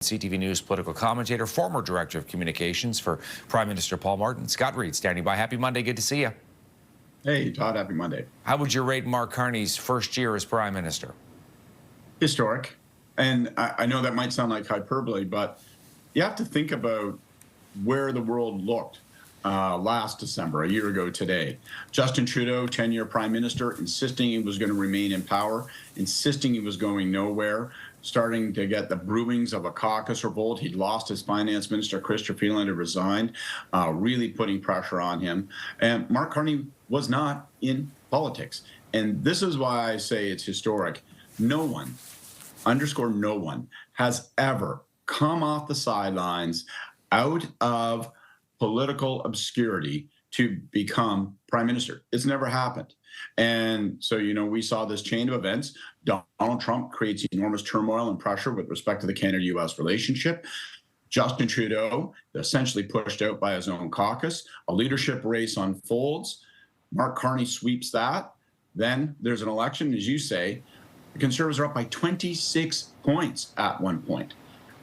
CTV News political commentator, former director of communications for Prime Minister Paul Martin. Scott Reid standing by. Happy Monday. Good to see you. Hey, Todd. Happy Monday. How would you rate Mark Carney's first year as Prime Minister? Historic. And I know that might sound like hyperbole, but you have to think about where the world looked last December, a year ago today. Justin Trudeau, 10-year Prime Minister, insisting he was going to remain in power, insisting he was going nowhere, starting to get the brewings of a caucus revolt. He'd lost his finance minister, Christopher Freeland, had resigned, really putting pressure on him. And Mark Carney was not in politics. And this is why I say it's historic. No one, underscore no one, has ever come off the sidelines out of political obscurity to become prime minister. It's never happened. And so, we saw this chain of events. Donald Trump creates enormous turmoil and pressure with respect to the Canada-U.S. relationship. Justin Trudeau, essentially pushed out by his own caucus. A leadership race unfolds. Mark Carney sweeps that. Then there's an election, as you say. The Conservatives are up by 26 points at one point.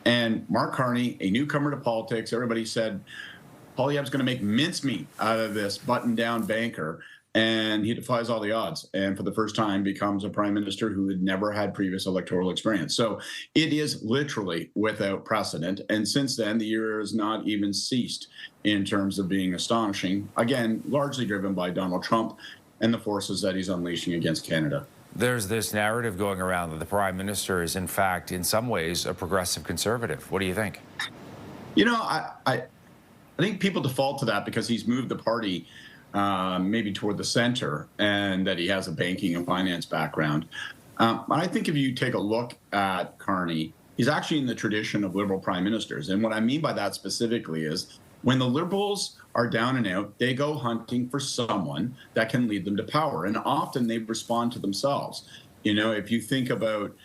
And Mark Carney, a newcomer to politics, everybody said, Poilievre's going to make mincemeat out of this button-down banker, and he defies all the odds, and for the first time becomes a prime minister who had never had previous electoral experience. So it is literally without precedent, and since then, the year has not even ceased in terms of being astonishing, again, largely driven by Donald Trump and the forces that he's unleashing against Canada. There's this narrative going around that the Prime Minister is, in fact, in some ways, a progressive conservative. What do you think? I think people default to that because he's moved the party maybe toward the center and that he has a banking and finance background. I think if you take a look at Carney, he's actually in the tradition of Liberal prime ministers. And what I mean by that specifically is when the Liberals are down and out, they go hunting for someone that can lead them to power. And often they respond to themselves. If you think about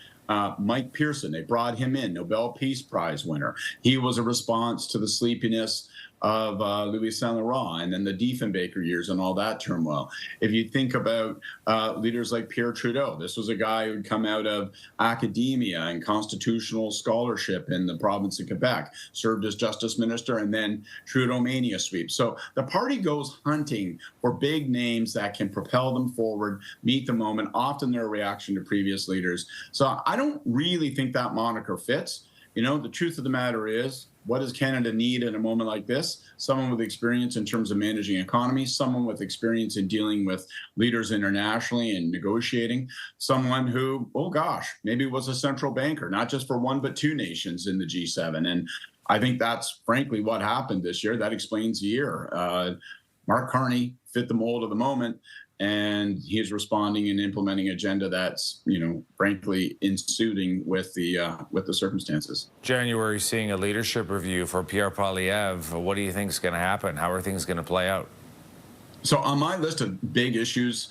Mike Pearson, they brought him in, Nobel Peace Prize winner. He was a response to the sleepiness of Louis Saint Laurent and then the Diefenbaker years and all that turmoil. If you think about leaders like Pierre Trudeau, this was a guy who'd come out of academia and constitutional scholarship in the province of Quebec, served as justice minister, and then Trudeau mania sweep. So the party goes hunting for big names that can propel them forward, meet the moment, often their reaction to previous leaders. So I don't really think that moniker fits. The truth of the matter is, what does Canada need in a moment like this? Someone with experience in terms of managing economies, someone with experience in dealing with leaders internationally and negotiating, someone who, oh gosh, maybe was a central banker, not just for one but two nations in the G7. And I think that's frankly what happened this year. That explains the year. Mark Carney fit the mold of the moment, and he is responding and implementing an agenda that's, frankly, in suiting with the circumstances. January seeing a leadership review for Pierre Poilievre. What do you think is going to happen? How are things going to play out? So on my list of big issues,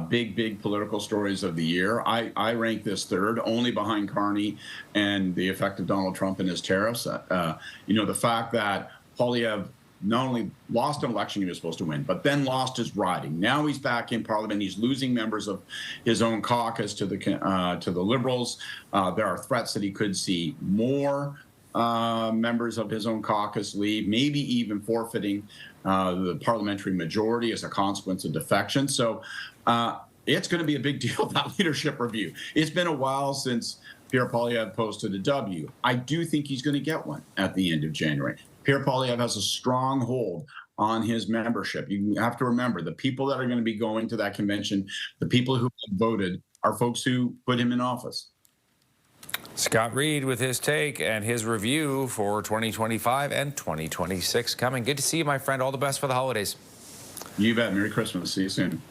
big political stories of the year, I rank this third, only behind Carney and the effect of Donald Trump and his tariffs. The fact that Poilievre not only lost an election he was supposed to win, but then lost his riding. Now he's back in Parliament. He's losing members of his own caucus to the Liberals. There are threats that he could see more members of his own caucus leave, maybe even forfeiting the parliamentary majority as a consequence of defection. So it's going to be a big deal, that leadership review. It's been a while since Pierre Poilievre posted a W. I do think he's going to get one at the end of January. Pierre Poilievre has a strong hold on his membership. You have to remember, the people that are going to be going to that convention, the people who voted, are folks who put him in office. Scott Reid with his take and his review for 2025 and 2026 coming. Good to see you, my friend. All the best for the holidays. You bet. Merry Christmas. See you soon.